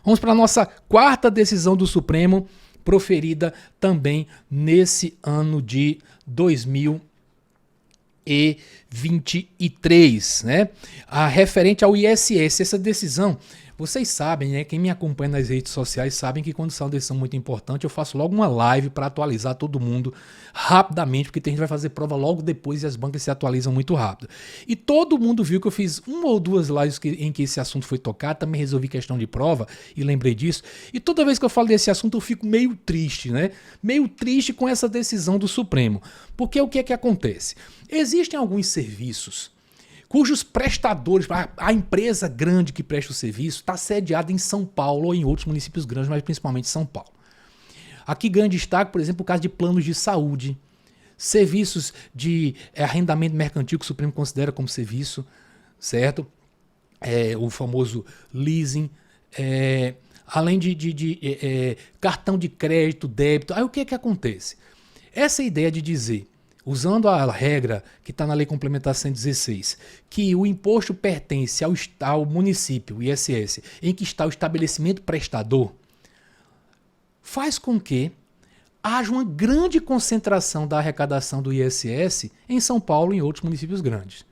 Vamos para a nossa quarta decisão do Supremo, proferida também nesse ano de 2023, né? A referente ao ISS, essa decisão, vocês sabem, né? Quem me acompanha nas redes sociais sabem que quando sai uma decisão muito importante, eu faço logo uma live para atualizar todo mundo rapidamente, porque tem gente que vai fazer prova logo depois e as bancas se atualizam muito rápido. E todo mundo viu que eu fiz uma ou duas lives em que esse assunto foi tocado, também resolvi questão de prova e lembrei disso. E toda vez que eu falo desse assunto eu fico meio triste, né? Meio triste com essa decisão do Supremo. Porque o que é que acontece? Existem alguns serviços cujos prestadores, a empresa grande que presta o serviço está sediada em São Paulo ou em outros municípios grandes, mas principalmente São Paulo. Aqui ganha destaque, por exemplo, o caso de planos de saúde, serviços de arrendamento mercantil que o Supremo considera como serviço, certo? O famoso leasing, além de cartão de crédito, débito. Aí o que é que acontece? Essa ideia de dizer, usando a regra que está na Lei Complementar 116, que o imposto pertence ao município, o ISS, em que está o estabelecimento prestador, faz com que haja uma grande concentração da arrecadação do ISS em São Paulo e em outros municípios grandes,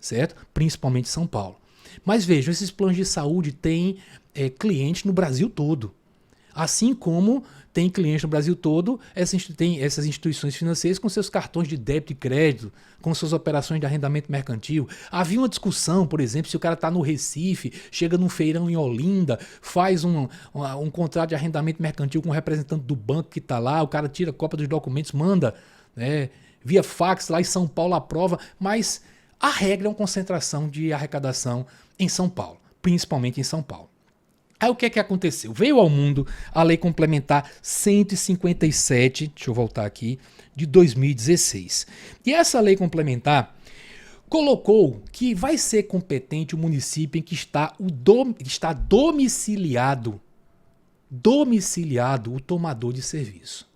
certo? Principalmente São Paulo. Mas vejam, esses planos de saúde têm clientes no Brasil todo. Assim como tem clientes no Brasil todo, tem essas instituições financeiras com seus cartões de débito e crédito, com suas operações de arrendamento mercantil. Havia uma discussão, por exemplo, se o cara está no Recife, chega num feirão em Olinda, faz um contrato de arrendamento mercantil com o representante do banco que está lá, o cara tira cópia dos documentos, manda, né, via fax lá em São Paulo aprova, mas a regra é uma concentração de arrecadação em São Paulo, principalmente em São Paulo. Aí o que é que aconteceu? Veio ao mundo a Lei Complementar 157, deixa eu voltar aqui, de 2016. E essa Lei Complementar colocou que vai ser competente o município em que está domiciliado o tomador de serviço.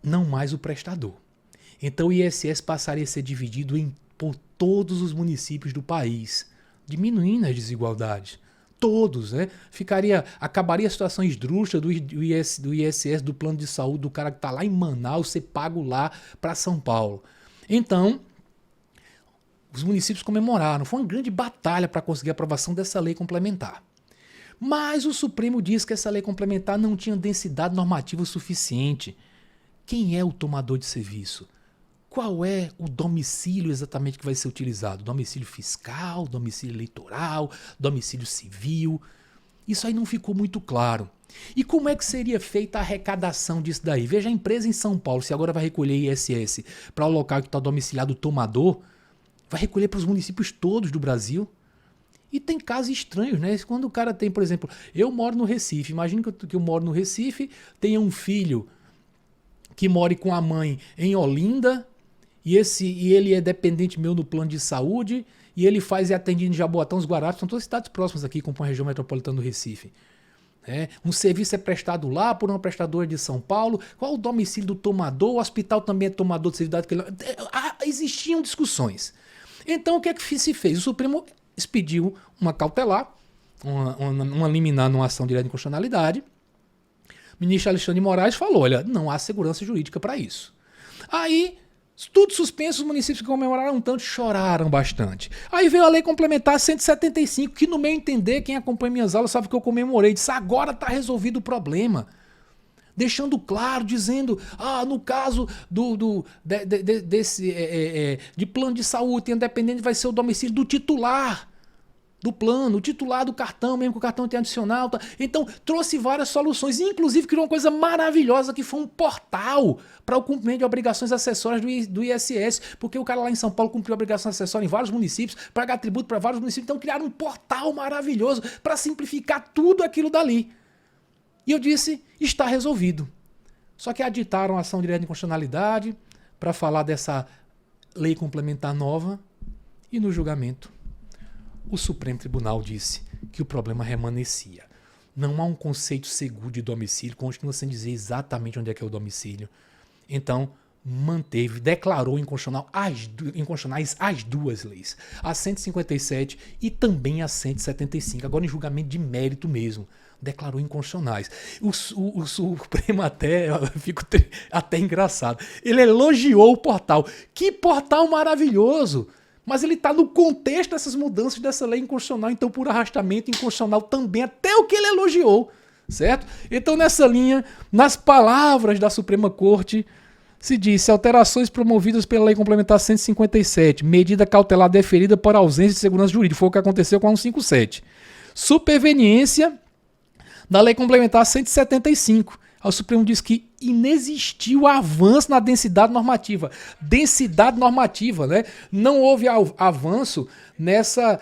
Não mais o prestador. Então o ISS passaria a ser dividido por todos os municípios do país, diminuindo as desigualdades. Todos, né? Acabaria a situação esdrúxula do ISS, do plano de saúde, do cara que está lá em Manaus, ser pago lá para São Paulo. Então, os municípios comemoraram. Foi uma grande batalha para conseguir a aprovação dessa lei complementar. Mas o Supremo disse que essa lei complementar não tinha densidade normativa suficiente. Quem é o tomador de serviço? Qual é o domicílio exatamente que vai ser utilizado? Domicílio fiscal, domicílio eleitoral, domicílio civil? Isso aí não ficou muito claro. E como é que seria feita a arrecadação disso daí? Veja, a empresa em São Paulo, se agora vai recolher ISS para o local que está domiciliado o tomador, vai recolher para os municípios todos do Brasil. E tem casos estranhos, né? Quando o cara tem, por exemplo, eu moro no Recife, imagina que eu moro no Recife, tenha um filho que more com a mãe em Olinda, e ele é dependente meu no plano de saúde, e ele faz e atende em Jaboatão, os Guararapes, são todas cidades próximas aqui, compõem a região metropolitana do Recife. Um serviço é prestado lá por uma prestadora de São Paulo, qual o domicílio do tomador, o hospital também é tomador de serviço. Existiam discussões. Então o que é que se fez? O Supremo expediu uma cautelar, uma liminar numa ação direta de inconstitucionalidade. O ministro Alexandre de Moraes falou, olha, não há segurança jurídica para isso. Aí, tudo suspenso, os municípios que comemoraram tanto choraram bastante. Aí veio a Lei Complementar 175, que no meu entender, quem acompanha minhas aulas sabe que eu comemorei. Disse, agora está resolvido o problema. Deixando claro, dizendo, no caso de plano de saúde, tem dependente, vai ser o domicílio do titular do plano, o titular do cartão, mesmo que o cartão tenha adicional. Tá? Então, trouxe várias soluções, inclusive criou uma coisa maravilhosa, que foi um portal para o cumprimento de obrigações acessórias do ISS, porque o cara lá em São Paulo cumpriu obrigações acessórias em vários municípios, pagar tributo para vários municípios, então criaram um portal maravilhoso para simplificar tudo aquilo dali. E eu disse, está resolvido. Só que aditaram a ação direta de inconstitucionalidade para falar dessa lei complementar nova, e no julgamento o Supremo Tribunal disse que o problema remanescia. Não há um conceito seguro de domicílio, continua sem dizer exatamente onde é que é o domicílio. Então, manteve, declarou inconstitucionais as duas leis, a 157 e também a 175, agora em julgamento de mérito mesmo, declarou inconstitucionais. O Supremo até, eu fico até engraçado, ele elogiou o portal, que portal maravilhoso, mas ele está no contexto dessas mudanças dessa lei inconstitucional, então por arrastamento inconstitucional também, até o que ele elogiou, certo? Então nessa linha, nas palavras da Suprema Corte, se disse alterações promovidas pela Lei Complementar 157, medida cautelar deferida por ausência de segurança jurídica, foi o que aconteceu com a 157. Superveniência da Lei Complementar 175. O Supremo diz que inexistiu avanço na densidade normativa. Densidade normativa, né? Não houve avanço nessa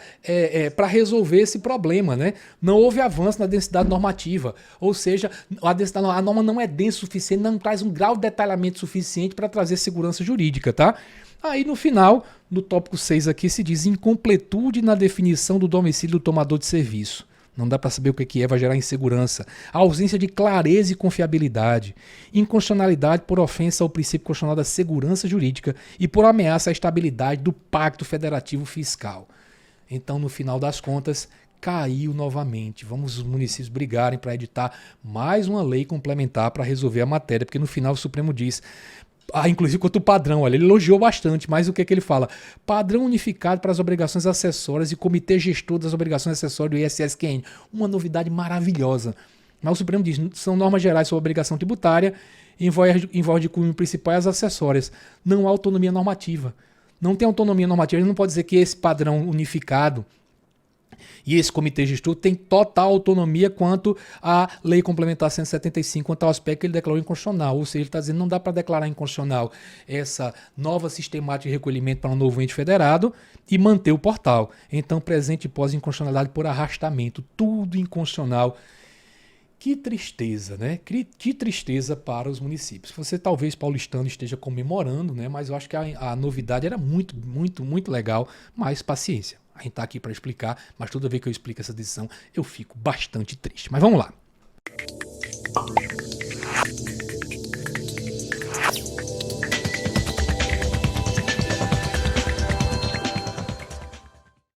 para resolver esse problema, né? Não houve avanço na densidade normativa. Ou seja, a norma não é densa o suficiente, não traz um grau de detalhamento suficiente para trazer segurança jurídica, tá? Aí no final, no tópico 6 aqui, se diz incompletude na definição do domicílio do tomador de serviço. Não dá para saber o que é, vai gerar insegurança. A ausência de clareza e confiabilidade. Inconstitucionalidade por ofensa ao princípio constitucional da segurança jurídica e por ameaça à estabilidade do Pacto Federativo Fiscal. Então, no final das contas, caiu novamente. Vamos os municípios brigarem para editar mais uma lei complementar para resolver a matéria, porque no final o Supremo diz... inclusive quanto o padrão, olha, ele elogiou bastante, mas o que ele fala? Padrão unificado para as obrigações acessórias e comitê gestor das obrigações acessórias do ISSQN. Uma novidade maravilhosa. Mas o Supremo diz, são normas gerais sobre obrigação tributária, em voz de cunho principal e as acessórias. Não há autonomia normativa. Não tem autonomia normativa, ele não pode dizer que esse padrão unificado e esse comitê gestor tem total autonomia quanto à Lei Complementar 175, quanto ao aspecto que ele declarou inconstitucional. Ou seja, ele está dizendo que não dá para declarar inconstitucional essa nova sistemática de recolhimento para um novo ente federado e manter o portal. Então, presente e pós-inconstitucionalidade por arrastamento, tudo inconstitucional. Que tristeza, né? Que tristeza para os municípios. Você talvez, paulistano, esteja comemorando, né? Mas eu acho que a novidade era muito, muito, muito legal, mas paciência. A gente está aqui para explicar, mas toda vez que eu explico essa decisão, eu fico bastante triste. Mas vamos lá.